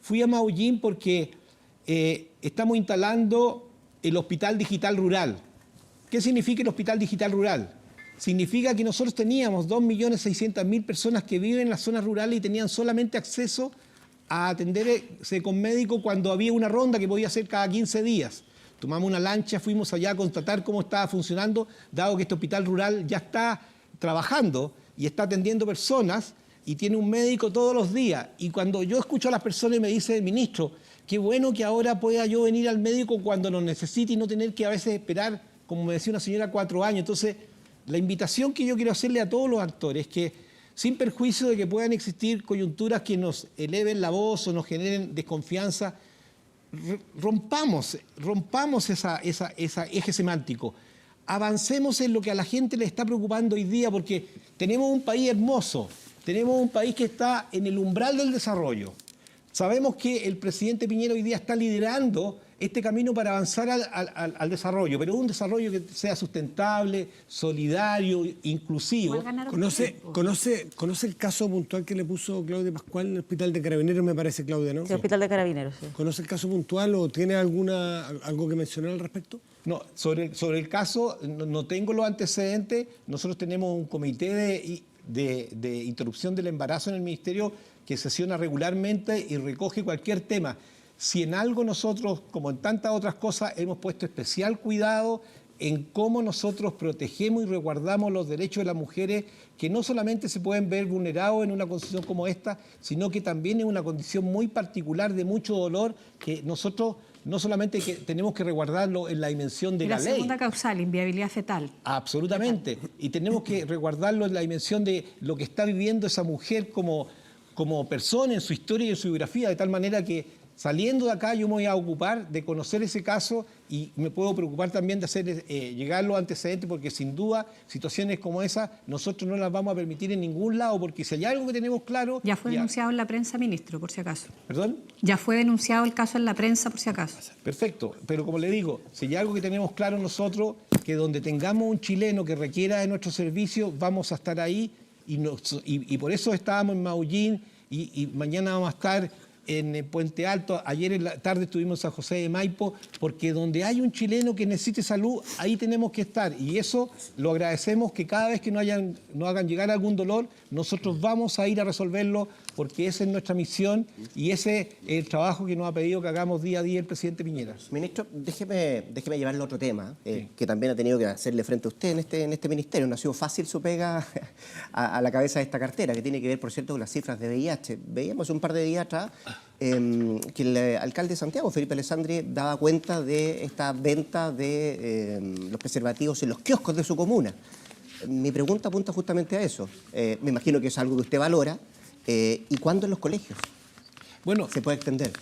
Fui a Maullín porque estamos instalando el Hospital Digital Rural. ¿Qué significa el Hospital Digital Rural? Significa que nosotros teníamos 2.600.000 personas que viven en las zonas rurales y tenían solamente acceso a atenderse con médico cuando había una ronda que podía ser cada 15 días. Tomamos una lancha, fuimos allá a constatar cómo estaba funcionando, dado que este hospital rural ya está trabajando y está atendiendo personas y tiene un médico todos los días. Y cuando yo escucho a las personas y me dice, ministro, qué bueno que ahora pueda yo venir al médico cuando lo necesite y no tener que a veces esperar, como me decía una señora, 4 años. Entonces, la invitación que yo quiero hacerle a todos los actores es que, sin perjuicio de que puedan existir coyunturas que nos eleven la voz o nos generen desconfianza, rompamos ese eje semántico. Avancemos en lo que a la gente le está preocupando hoy día, porque tenemos un país hermoso, tenemos un país que está en el umbral del desarrollo. Sabemos que el presidente Piñera hoy día está liderando este camino para avanzar al desarrollo, pero un desarrollo que sea sustentable, solidario, inclusivo. ¿Conoce el caso puntual que le puso Claudia Pascual en el Hospital de Carabineros, me parece, Claudia, ¿no? Sí, Hospital de Carabineros, sí. ¿Conoce el caso puntual o tiene algo que mencionar al respecto? No, sobre el caso no tengo los antecedentes. Nosotros tenemos un comité de interrupción del embarazo en el Ministerio que sesiona regularmente y recoge cualquier tema. Si en algo nosotros, como en tantas otras cosas, hemos puesto especial cuidado en cómo nosotros protegemos y resguardamos los derechos de las mujeres, que no solamente se pueden ver vulnerados en una condición como esta, sino que también es una condición muy particular de mucho dolor, que nosotros no solamente tenemos que resguardarlo en la dimensión de la ley. La segunda causal, inviabilidad fetal. Absolutamente. Y tenemos que resguardarlo en la dimensión de lo que está viviendo esa mujer como persona en su historia y en su biografía, de tal manera que saliendo de acá yo me voy a ocupar de conocer ese caso y me puedo preocupar también de hacer llegar los antecedentes, porque sin duda situaciones como esa nosotros no las vamos a permitir en ningún lado, porque si hay algo que tenemos claro... Ya fue denunciado en la prensa, ministro, por si acaso. ¿Perdón? Ya fue denunciado el caso en la prensa, por si acaso. Perfecto, pero como le digo, si hay algo que tenemos claro nosotros, que donde tengamos un chileno que requiera de nuestro servicio, vamos a estar ahí y por eso estábamos en Maullín y mañana vamos a estar en Puente Alto. Ayer en la tarde estuvimos en San José de Maipo, porque donde hay un chileno que necesite salud, ahí tenemos que estar. Y eso lo agradecemos, que cada vez que nos hagan llegar algún dolor, nosotros vamos a ir a resolverlo, porque esa es nuestra misión y ese es el trabajo que nos ha pedido que hagamos día a día el presidente Piñera. Ministro, déjeme llevarle a otro tema, que también ha tenido que hacerle frente a usted en este ministerio. No ha sido fácil su pega a la cabeza de esta cartera, que tiene que ver, por cierto, con las cifras de VIH. Veíamos un par de días atrás que el alcalde de Santiago, Felipe Alessandri, daba cuenta de esta venta de los preservativos en los kioscos de su comuna. Mi pregunta apunta justamente a eso. Me imagino que es algo que usted valora. ¿Y cuándo en los colegios? Bueno, ¿se puede extender?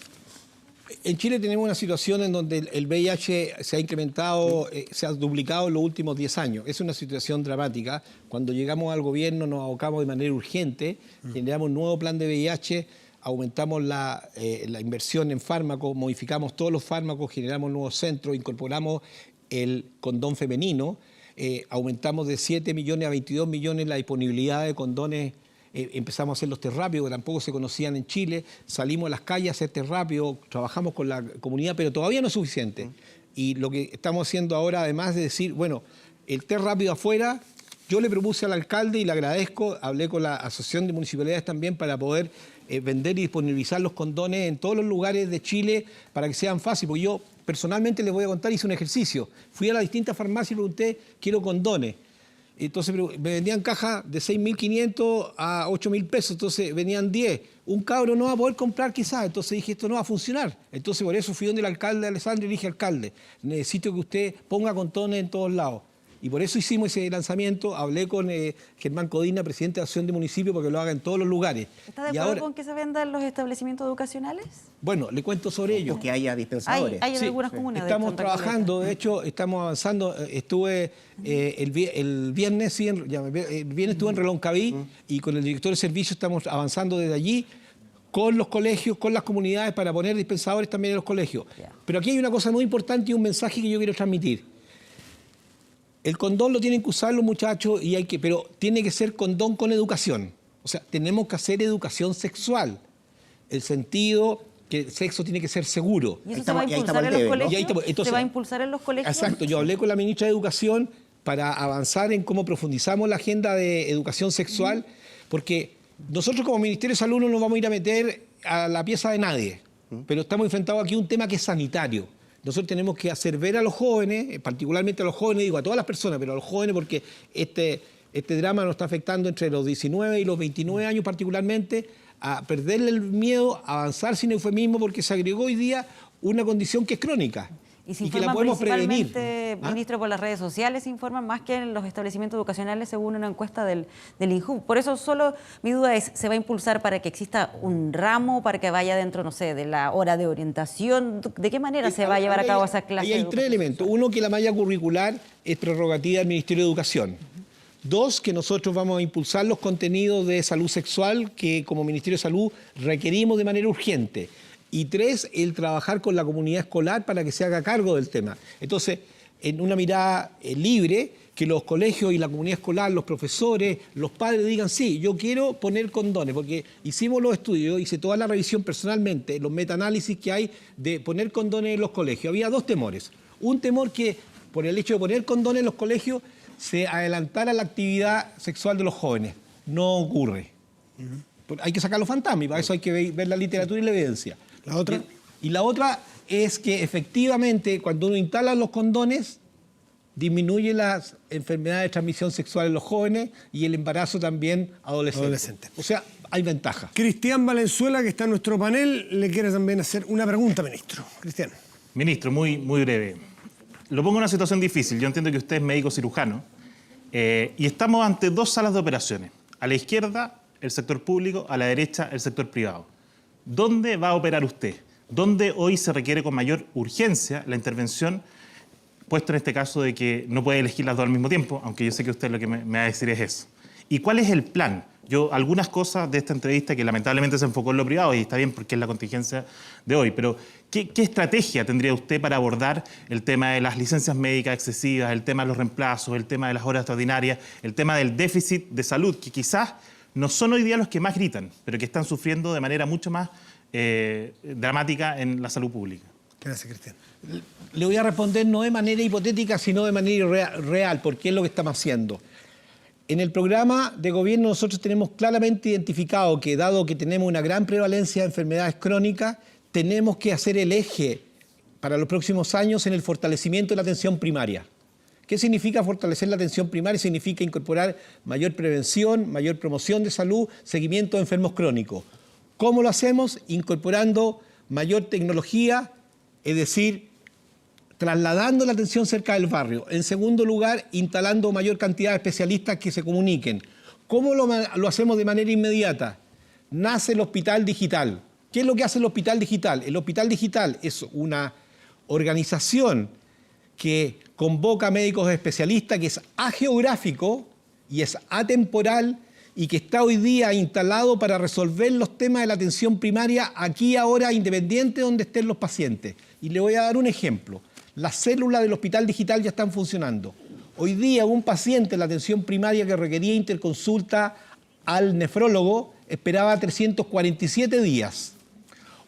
En Chile tenemos una situación en donde el VIH se ha incrementado, se ha duplicado en los últimos 10 años. Es una situación dramática. Cuando llegamos al gobierno nos abocamos de manera urgente, generamos un nuevo plan de VIH, aumentamos la inversión en fármacos, modificamos todos los fármacos, generamos nuevos centros, incorporamos el condón femenino, aumentamos de 7 millones a 22 millones la disponibilidad de condones. Empezamos a hacer los test rápidos, que tampoco se conocían en Chile, salimos a las calles a hacer test rápidos, trabajamos con la comunidad, pero todavía no es suficiente. Y lo que estamos haciendo ahora, además de decir, bueno, el test rápido afuera, yo le propuse al alcalde y le agradezco, hablé con la Asociación de Municipalidades también para poder vender y disponibilizar los condones en todos los lugares de Chile para que sean fáciles, porque yo personalmente les voy a contar, hice un ejercicio, fui a las distintas farmacias y pregunté, quiero condones. Entonces me vendían cajas de 6.500 a 8.000 pesos, entonces venían 10. Un cabro no va a poder comprar quizás, entonces dije, esto no va a funcionar. Entonces por eso fui donde el alcalde Alessandri y le dije, alcalde, necesito que usted ponga condones en todos lados. Y por eso hicimos ese lanzamiento, hablé con Germán Codina, presidente de la Asociación de Municipios, para que lo haga en todos los lugares. ¿Está de acuerdo con que se venda en los establecimientos educacionales? Bueno, le cuento sobre ello. Que haya dispensadores. Hay en algunas comunas. Estamos trabajando, de hecho, estamos avanzando. Estuve el viernes, el viernes estuve en Reloncaví y con el director de servicio estamos avanzando desde allí con los colegios, con las comunidades, para poner dispensadores también en los colegios. Ya. Pero aquí hay una cosa muy importante y un mensaje que yo quiero transmitir. El condón lo tienen que usar los muchachos, pero tiene que ser condón con educación. O sea, tenemos que hacer educación sexual. El sentido que el sexo tiene que ser seguro. ¿Y eso Ahí se va a estamos- y ahí impulsar en estamos los al debe, ¿no? colegios? Y ahí estamos. Entonces, ¿Se va a impulsar en los colegios? Exacto, yo hablé con la ministra de Educación para avanzar en cómo profundizamos la agenda de educación sexual, porque nosotros como Ministerio de Salud no nos vamos a ir a meter a la pieza de nadie, pero estamos enfrentados aquí a un tema que es sanitario. Nosotros tenemos que hacer ver a los jóvenes, particularmente a los jóvenes, digo a todas las personas, pero a los jóvenes porque este drama nos está afectando entre los 19 y los 29 años particularmente, a perderle el miedo, a avanzar sin eufemismo, porque se agregó hoy día una condición que es crónica Y se y que la informan podemos prevenir. principalmente, ¿Ah? ministro, por las redes sociales, se informan más que en los establecimientos educacionales según una encuesta del INJU. Por eso solo mi duda es, ¿se va a impulsar para que exista un ramo, para que vaya dentro, no sé, de la hora de orientación? ¿De qué manera se va a llevar a cabo esa clase? Ahí hay de tres educación elementos. Uno, que la malla curricular es prerrogativa del Ministerio de Educación. Dos, que nosotros vamos a impulsar los contenidos de salud sexual que como Ministerio de Salud requerimos de manera urgente. Y tres, el trabajar con la comunidad escolar para que se haga cargo del tema. Entonces, en una mirada libre, que los colegios y la comunidad escolar, los profesores, los padres digan, sí, yo quiero poner condones, porque hicimos los estudios, yo hice toda la revisión personalmente, los metaanálisis que hay de poner condones en los colegios. Había dos temores. Un temor que, por el hecho de poner condones en los colegios, se adelantara la actividad sexual de los jóvenes. No ocurre. Hay que sacar los fantasmas y para eso hay que ver la literatura y la evidencia. ¿La otra? Y la otra es que efectivamente cuando uno instala los condones disminuye las enfermedades de transmisión sexual en los jóvenes y el embarazo también adolescente. O sea, hay ventajas. Cristian Valenzuela, que está en nuestro panel, le quiere también hacer una pregunta, ministro. Cristian. Ministro, muy breve. Lo pongo en una situación difícil. Yo entiendo que usted es médico cirujano y estamos ante dos salas de operaciones. A la izquierda, el sector público, a la derecha, el sector privado. ¿Dónde va a operar usted? ¿Dónde hoy se requiere con mayor urgencia la intervención, puesto en este caso de que no puede elegir las dos al mismo tiempo, aunque yo sé que usted lo que me va a decir es eso? ¿Y cuál es el plan? Yo, algunas cosas de esta entrevista que lamentablemente se enfocó en lo privado, y está bien porque es la contingencia de hoy, pero ¿qué estrategia tendría usted para abordar el tema de las licencias médicas excesivas, el tema de los reemplazos, el tema de las horas extraordinarias, el tema del déficit de salud, que quizás no son hoy día los que más gritan, pero que están sufriendo de manera mucho más dramática en la salud pública? Gracias, Cristian. Le voy a responder no de manera hipotética, sino de manera real, porque es lo que estamos haciendo. En el programa de gobierno nosotros tenemos claramente identificado que, dado que tenemos una gran prevalencia de enfermedades crónicas, tenemos que hacer el eje para los próximos años en el fortalecimiento de la atención primaria. ¿Qué significa fortalecer la atención primaria? Significa incorporar mayor prevención, mayor promoción de salud, seguimiento de enfermos crónicos. ¿Cómo lo hacemos? Incorporando mayor tecnología, es decir, trasladando la atención cerca del barrio. En segundo lugar, instalando mayor cantidad de especialistas que se comuniquen. ¿Cómo lo hacemos de manera inmediata? Nace el Hospital Digital. ¿Qué es lo que hace el Hospital Digital? El Hospital Digital es una organización que convoca médicos especialistas, que es ageográfico y es atemporal y que está hoy día instalado para resolver los temas de la atención primaria aquí, ahora, independiente de donde estén los pacientes. Y le voy a dar un ejemplo. Las células del Hospital Digital ya están funcionando. Hoy día un paciente en la atención primaria que requería interconsulta al nefrólogo esperaba 347 días.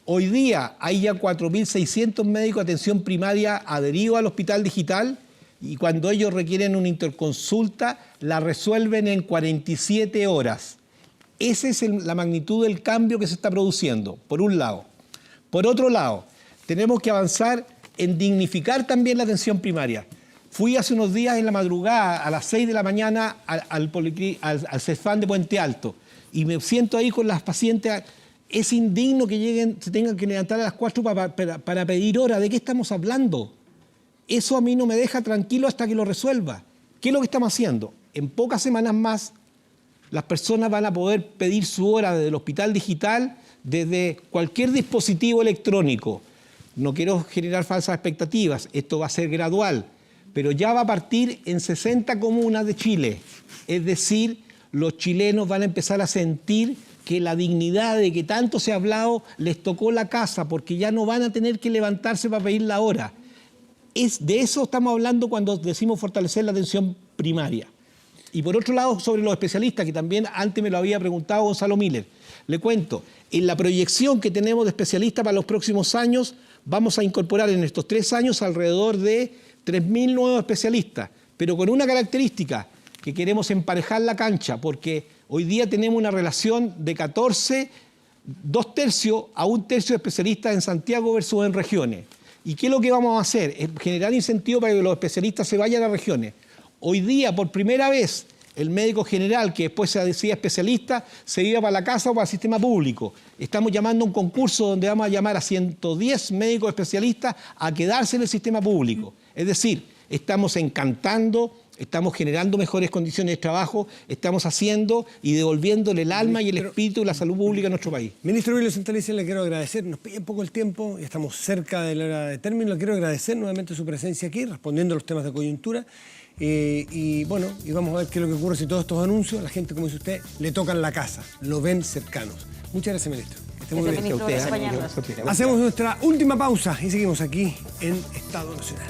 Hoy día hay ya 4.600 médicos de atención primaria adheridos al Hospital Digital y cuando ellos requieren una interconsulta la resuelven en 47 horas. Esa es la magnitud del cambio que se está produciendo, por un lado. Por otro lado, tenemos que avanzar en dignificar también la atención primaria. Fui hace unos días en la madrugada, a las 6 de la mañana, al CEFAM de Puente Alto, y me siento ahí con las pacientes. Es indigno que se tengan que levantar a las 4 para pedir hora. ¿De qué estamos hablando? Eso a mí no me deja tranquilo hasta que lo resuelva. ¿Qué es lo que estamos haciendo? En pocas semanas más, las personas van a poder pedir su hora desde el Hospital Digital, desde cualquier dispositivo electrónico. No quiero generar falsas expectativas, esto va a ser gradual, pero ya va a partir en 60 comunas de Chile. Es decir, los chilenos van a empezar a sentir que la dignidad de que tanto se ha hablado les tocó la casa porque ya no van a tener que levantarse para pedir la hora. De eso estamos hablando cuando decimos fortalecer la atención primaria. Y por otro lado, sobre los especialistas, que también antes me lo había preguntado Gonzalo Miller. Le cuento, en la proyección que tenemos de especialistas para los próximos años, vamos a incorporar en estos 3 años alrededor de 3.000 nuevos especialistas, pero con una característica, que queremos emparejar la cancha, porque hoy día tenemos una relación de 14, 2/3 a 1/3 de especialistas en Santiago versus en regiones. ¿Y qué es lo que vamos a hacer? Es generar incentivos para que los especialistas se vayan a regiones. Hoy día, por primera vez, el médico general, que después se decía especialista, se iba para la casa o para el sistema público. Estamos llamando a un concurso donde vamos a llamar a 110 médicos especialistas a quedarse en el sistema público. Es decir, estamos encantando, estamos generando mejores condiciones de trabajo, estamos haciendo y devolviéndole el alma y el espíritu de la salud pública a nuestro país. Ministro Emilio Santelices, le quiero agradecer, nos pide poco el tiempo y estamos cerca de la hora de término, le quiero agradecer nuevamente su presencia aquí, respondiendo a los temas de coyuntura. Y bueno, y vamos a ver qué es lo que ocurre si todos estos anuncios, la gente, como dice usted, le tocan la casa, lo ven cercanos. Muchas gracias, ministro. Que esté muy Gracias, bien. ministro, por acompañarnos. Hacemos nuestra última pausa y seguimos aquí en Estado Nacional.